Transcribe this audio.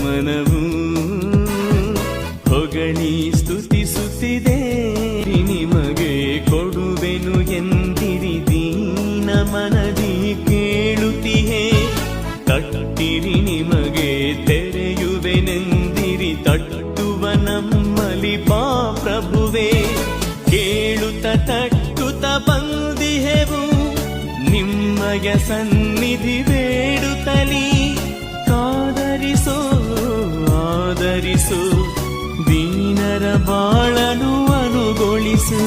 ಮನವು ಹೊಗಳಿ ಸ್ತುತಿಸುತ್ತಿದೆ. ನಿಮಗೆ ಕೊಡುವೆನು ಎಂದಿರಿ ದೀನ ಮನದಿ ಕೇಳುತ್ತಿಹೆ. ತಟ್ಟಿರಿ ನಿಮಗೆ ತೆರೆಯುವೆನೆಂದಿರಿ ತಟ್ಟುವ ನಮ್ಮಲಿ ಬಾ ಪ್ರಭುವೇ. ಕೇಳುತ್ತ ತಟ್ಟುತ್ತ ಬಂದಿಹೆವು ನಿಮ್ಮಯ ಸನ್ನಿಧಿ ಬೇಡುತ್ತಲೀ. ಕಾದರಿಸೋ ಆದರಿಸು ದೀನರ ಬಾಳನು ಅನುಗೊಳಿಸು.